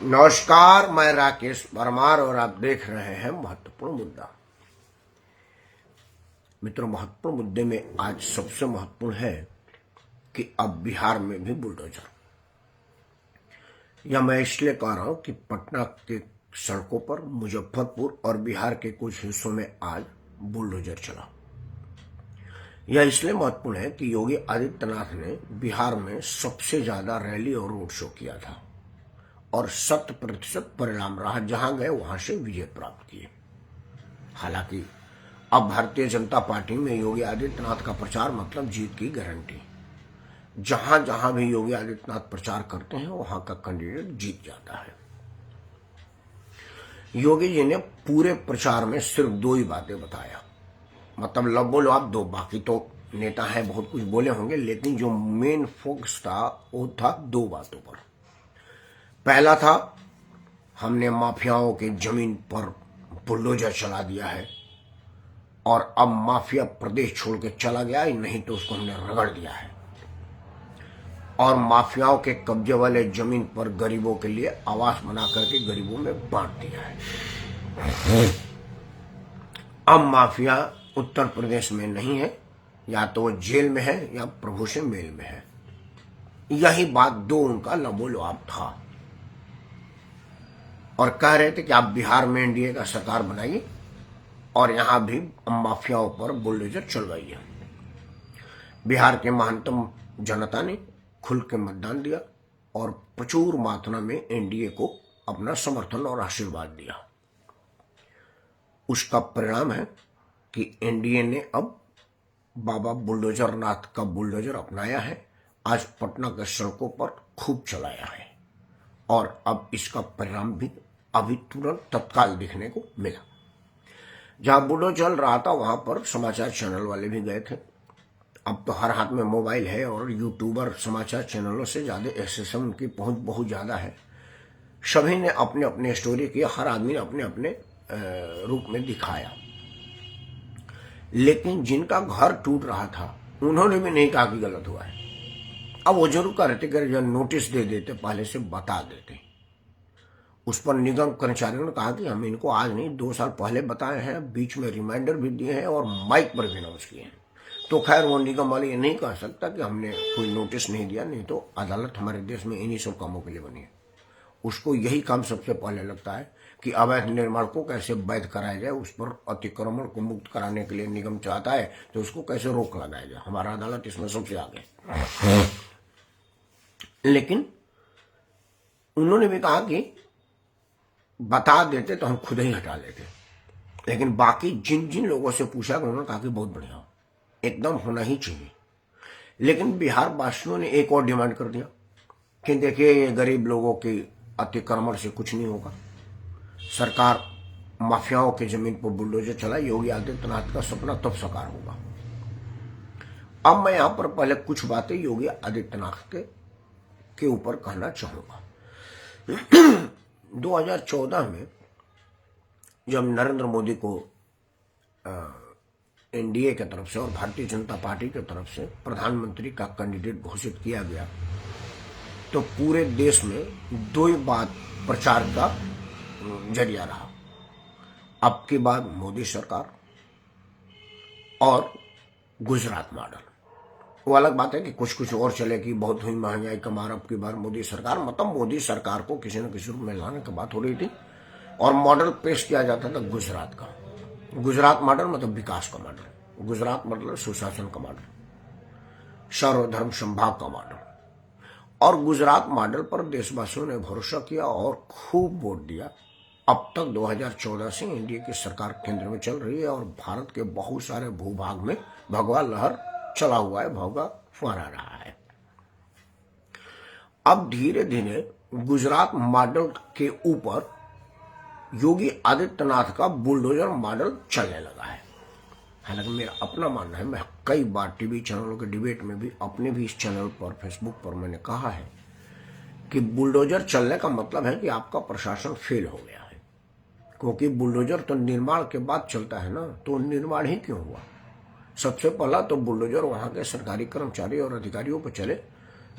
नमस्कार, मैं राकेश परमार और आप देख रहे हैं महत्वपूर्ण मुद्दा। मित्रों, महत्वपूर्ण मुद्दे में आज सबसे महत्वपूर्ण है कि अब बिहार में भी बुलडोजर। यह मैं इसलिए कह रहा हूं कि पटना के सड़कों पर, मुजफ्फरपुर और बिहार के कुछ हिस्सों में आज बुलडोजर चला। यह इसलिए महत्वपूर्ण है कि योगी आदित्यनाथ ने बिहार में सबसे ज्यादा रैली और रोड शो किया था और 100% परिणाम रहा। जहां गए वहां से विजय प्राप्त किए। हालांकि अब भारतीय जनता पार्टी में योगी आदित्यनाथ का प्रचार मतलब जीत की गारंटी। जहां जहां भी योगी आदित्यनाथ प्रचार करते हैं वहां का कैंडिडेट जीत जाता है। योगी जी ने पूरे प्रचार में सिर्फ 2 ही बातें बताया, मतलब लब बोलो आप 2, बाकी तो नेता है बहुत कुछ बोले होंगे, लेकिन जो मेन फोकस था वो था 2 बातों पर। पहला था, हमने माफियाओं के जमीन पर बुलडोजर चला दिया है और अब माफिया प्रदेश छोड़ के चला गया है, नहीं तो उसको हमने रगड़ दिया है। और माफियाओं के कब्जे वाले जमीन पर गरीबों के लिए आवास बना करके गरीबों में बांट दिया है। अब माफिया उत्तर प्रदेश में नहीं है, या तो वो जेल में है या प्रभु से मेल में है। यही बात 2 उनका लबोलवाब था और कह रहे थे कि आप बिहार में एनडीए का सरकार बनाइए और यहां भी माफियाओं पर बुलडोजर चलवाइए। बिहार के महंतम जनता ने खुल के मतदान दिया और प्रचुर मात्रा में एनडीए को अपना समर्थन और आशीर्वाद दिया। उसका परिणाम है कि एनडीए ने अब बाबा बुलडोजर नाथ का बुलडोजर अपनाया है। आज पटना के सड़कों पर खूब चलाया है और अब इसका परिणाम भी अभी तुरंत तत्काल दिखने को मिला। जहां बुलडोजर चल रहा था वहां पर समाचार चैनल वाले भी गए थे। अब तो हर हाथ में मोबाइल है और यूट्यूबर समाचार चैनलों से ज्यादा एक्सेस, उनकी पहुंच बहुत ज्यादा है। सभी ने अपने अपने स्टोरी किया, हर आदमी ने अपने अपने रूप में दिखाया। लेकिन जिनका घर टूट रहा था उन्होंने भी नहीं कहा कि गलत हुआ है। अब वो जरूर करते कि नोटिस दे देते, पहले से बता देते। उस पर निगम कर्मचारियों ने कहा कि हम इनको आज नहीं 2 साल पहले बताए हैं, बीच में रिमाइंडर भी दिए हैं और माइक पर भी अनाउंस किए हैं। तो खैर वो निगम वाले ये नहीं कह सकता कि हमने कोई नोटिस नहीं दिया, नहीं तो अदालत हमारे देश में इन्हीं सब कामों के लिए बनी है। उसको यही काम सबसे पहले लगता है कि अवैध निर्माण को कैसे वैध कराया जाए, उस पर अतिक्रमण को मुक्त कराने के लिए निगम चाहता है तो उसको कैसे रोक लगाया जाए। हमारा अदालत इसमें सबसे आगे। लेकिन उन्होंने भी कहा कि बता देते तो हम खुद ही हटा लेते। लेकिन बाकी जिन जिन लोगों से पूछा उन्होंने कहा कि बहुत बढ़िया, एकदम होना ही चाहिए। लेकिन बिहार वासियों ने एक और डिमांड कर दिया कि देखिए, ये गरीब लोगों के अतिक्रमण से कुछ नहीं होगा। सरकार माफियाओं की जमीन पर बुलडोजर चला, योगी आदित्यनाथ का सपना तब साकार होगा। अब मैं यहां पर पहले कुछ बातें योगी आदित्यनाथ के ऊपर कहना चाहूंगा। 2014 में जब नरेंद्र मोदी को एनडीए की तरफ से और भारतीय जनता पार्टी की तरफ से प्रधानमंत्री का कैंडिडेट घोषित किया गया, तो पूरे देश में 2 ही बात प्रचार का जरिया रहा। अब की बार मोदी सरकार और गुजरात मॉडल। वो अलग बात है कि कुछ कुछ और चले कि बहुत हुई महंगाई का मार, अब की बार मोदी सरकार, मतलब मोदी सरकार को किसी न किसी रूप में लाने की बात हो रही थी और मॉडल पेश किया जाता था गुजरात का। गुजरात मॉडल मतलब विकास का मॉडल, गुजरात मतलब सुशासन का मॉडल, सर्वधर्म संभाग का मॉडल। और गुजरात मॉडल पर देशवासियों ने भरोसा किया और खूब वोट दिया। अब तक 2014 से एनडीए की सरकार केंद्र में चल रही है और भारत के बहुत सारे भूभाग में भगवा लहर चला हुआ है, भगवा फहरा रहा है। अब धीरे धीरे गुजरात मॉडल के ऊपर योगी आदित्यनाथ का बुलडोजर मॉडल चलने लगा है। हालांकि मेरा अपना मानना है, मैं कई बार टीवी चैनलों के डिबेट में भी, अपने भी इस चैनल पर, फेसबुक पर मैंने कहा है कि बुलडोजर चलने का मतलब है कि आपका प्रशासन फेल हो गया है। क्योंकि बुलडोजर तो निर्माण के बाद चलता है ना, तो निर्माण ही क्यों हुआ? सबसे पहला तो बुलडोजर वहां के सरकारी कर्मचारी और अधिकारियों पर चले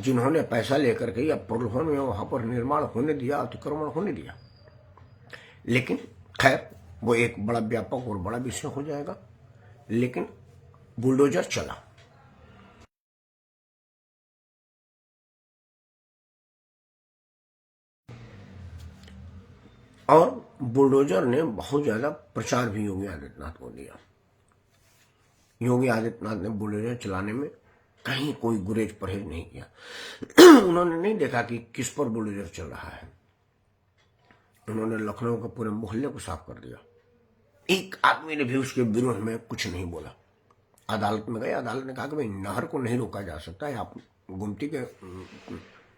जिन्होंने पैसा लेकर के या प्रलोभन में वहां पर निर्माण होने दिया, अतिक्रमण होने दिया। लेकिन खैर वो एक बड़ा व्यापक और बड़ा विषय हो जाएगा। लेकिन बुलडोजर चला और बुलडोजर ने बहुत ज्यादा प्रचार भी योगी आदित्यनाथ को दिया। योगी आदित्यनाथ ने बुलडोजर चलाने में कहीं कोई गुरेज परहेज नहीं किया। उन्होंने नहीं देखा कि किस पर बुलडोजर चल रहा है। उन्होंने लखनऊ के पूरे मोहल्ले को साफ कर दिया। एक आदमी ने भी उसके विरोध में कुछ नहीं बोला। अदालत में गए, अदालत ने कहा कि भाई नहर को नहीं रोका जा सकता है, आप गुमती के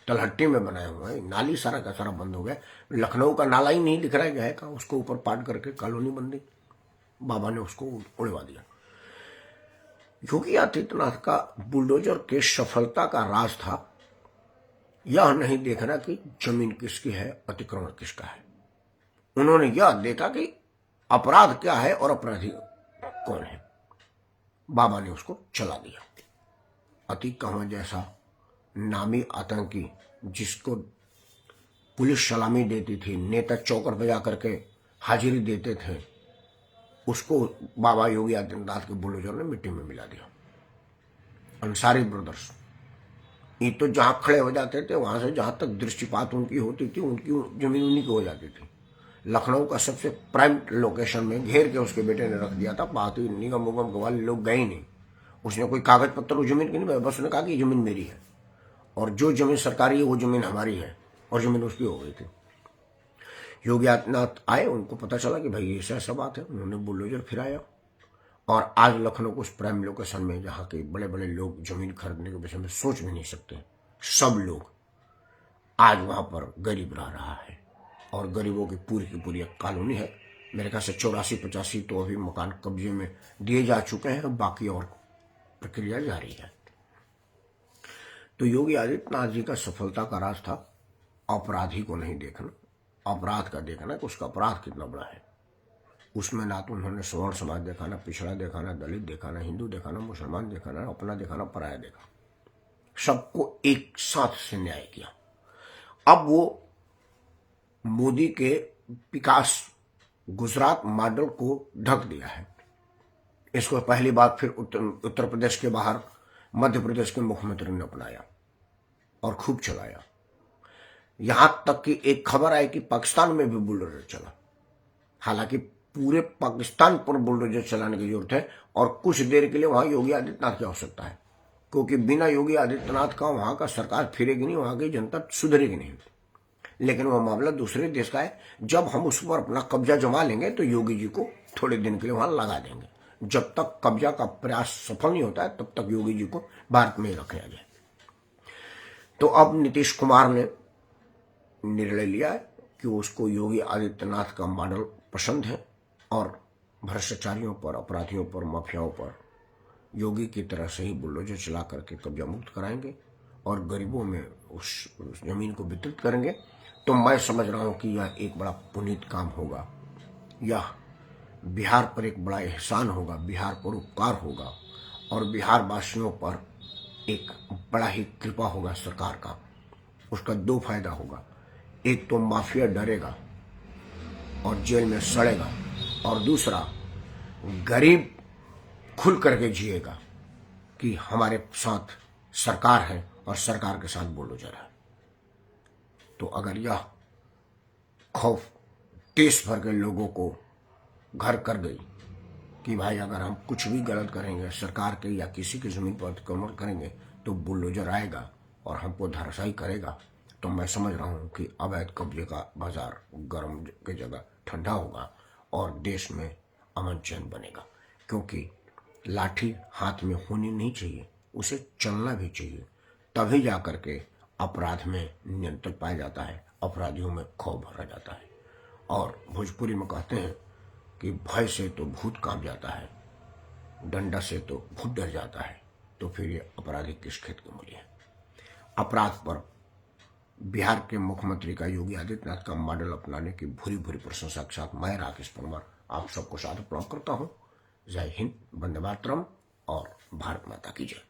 तलहट्टी में बनाए हुए हैं, नाली सारा का सारा बंद हो गया। लखनऊ का नाला ही नहीं दिख रहा है जाएगा, उसको ऊपर पाट करके कॉलोनी बन दी। बाबा ने उसको उड़वा दिया। योगी आदित्यनाथ का बुलडोजर के सफलता का राज था यह नहीं देखना कि जमीन किसकी है, अतिक्रमण किसका है। उन्होंने यह देखा कि अपराध क्या है और अपराधी कौन है। बाबा ने उसको चला दिया। अतीक कहवा जैसा नामी आतंकी जिसको पुलिस सलामी देती थी, नेता चौकर पे जाकर के हाजिरी देते थे, उसको बाबा योगी आदित्यनाथ के बुलडोजर ने मिट्टी में मिला दिया। अंसारी ब्रदर्स ये तो जहां खड़े हो जाते थे वहां से जहां तक दृष्टिपात उनकी होती थी, उनकी जमीन उन्हीं की हो जाती थी। लखनऊ का सबसे प्राइम लोकेशन में घेर के उसके बेटे ने रख दिया था। बाकी निगम उगम वाले लोग गए नहीं। उसने कोई कागज पत्तर उस जमीन की नहीं, बस उसने कहा कि जमीन मेरी है और जो जमीन सरकारी है वो जमीन हमारी है, और जमीन उसकी हो गई थी। योगी आदित्यनाथ आए, उनको पता चला कि भाई ऐसा ऐसा बात है। उन्होंने बुलडोजर फिराया और आज लखनऊ को उस प्राइम लोकेशन में जहाँ के बड़े बड़े लोग जमीन खरीदने के विषय में सोच भी नहीं सकते, सब लोग आज वहां पर गरीब रह रहा है। और गरीबों की पूरी एक कॉलोनी है। मेरे ख्याल से 84-85 तो अभी मकान कब्जे में दिए जा चुके हैं, बाकी और प्रक्रिया जारी है। तो योगी आदित्यनाथ जी का सफलता का राज था अपराधी को नहीं देखना, अपराध का देखना कि उसका अपराध कितना बड़ा है। उसमें ना तो उन्होंने सवर्ण समाज देखा, ना पिछड़ा देखा, ना दलित देखा, ना हिंदू देखा, ना मुसलमान देखा, ना अपना देखा, ना पराया देखा। सबको एक साथ से न्याय किया। अब वो मोदी के विकास गुजरात मॉडल को ढक दिया है। इसको पहली बार फिर उत्तर प्रदेश के बाहर मध्य प्रदेश के मुख्यमंत्री ने अपनाया और खूब चलाया। यहां तक कि एक खबर आई कि पाकिस्तान में भी बुलडोजर चला। हालांकि पूरे पाकिस्तान पर बुलडोजर चलाने की जरूरत है और कुछ देर के लिए वहां योगी आदित्यनाथ की आवश्यकता है, क्योंकि बिना योगी आदित्यनाथ का वहां का सरकार फिरेगी नहीं, वहां की जनता सुधरेगी नहीं। लेकिन वह मामला दूसरे देश का है। जब हम उस पर अपना कब्जा जमा लेंगे तो योगी जी को थोड़े दिन के लिए वहां लगा देंगे। जब तक कब्जा का प्रयास सफल नहीं होता है तब तक योगी जी को भारत में ही रखा जाए। तो अब नीतीश कुमार ने निर्णय लिया है कि उसको योगी आदित्यनाथ का मॉडल पसंद है और भ्रष्टाचारियों पर, अपराधियों पर, माफियाओं पर योगी की तरह से ही बुलडोजर चला करके कब्जा मुक्त कराएंगे और गरीबों में उस जमीन को वितरित करेंगे। तो मैं समझ रहा हूं कि यह एक बड़ा पुनीत काम होगा। यह बिहार पर एक बड़ा एहसान होगा, बिहार पर उपकार होगा और बिहार वासियों पर एक बड़ा ही कृपा होगा सरकार का। उसका दो फायदा होगा। एक तो माफिया डरेगा और जेल में सड़ेगा, और दूसरा गरीब खुल करके जिएगा कि हमारे साथ सरकार है और सरकार के साथ बुलडोजर है। तो अगर यह खौफ देश भर के लोगों को घर कर गई कि भाई अगर हम कुछ भी गलत करेंगे, सरकार के या किसी की जमीन पर अतिक्रमण करेंगे तो बुलडोजर आएगा और हमको धराशायी करेगा, तो मैं समझ रहा हूं कि अवैध कब्जे का बाजार गर्म की जगह ठंडा होगा और देश में अमन चैन बनेगा। क्योंकि लाठी हाथ में होनी नहीं चाहिए, उसे चलना भी चाहिए, तभी जाकर के अपराध में नियंत्रण पाया जाता है, अपराधियों में खौफ भरा जाता है। और भोजपुरी में कहते हैं कि भय से तो भूत कांप जाता है, डंडा से तो भूत डर जाता है। तो फिर ये अपराधी किस खेत के मूल्य है। अपराध पर बिहार के मुख्यमंत्री का योगी आदित्यनाथ का मॉडल अपनाने की भूरी प्रशंसा के साथ मैं राकेश परमार आप सबको सादर प्रणाम करता हूं। जय हिंद, वंदे मातरम और भारत माता की जय।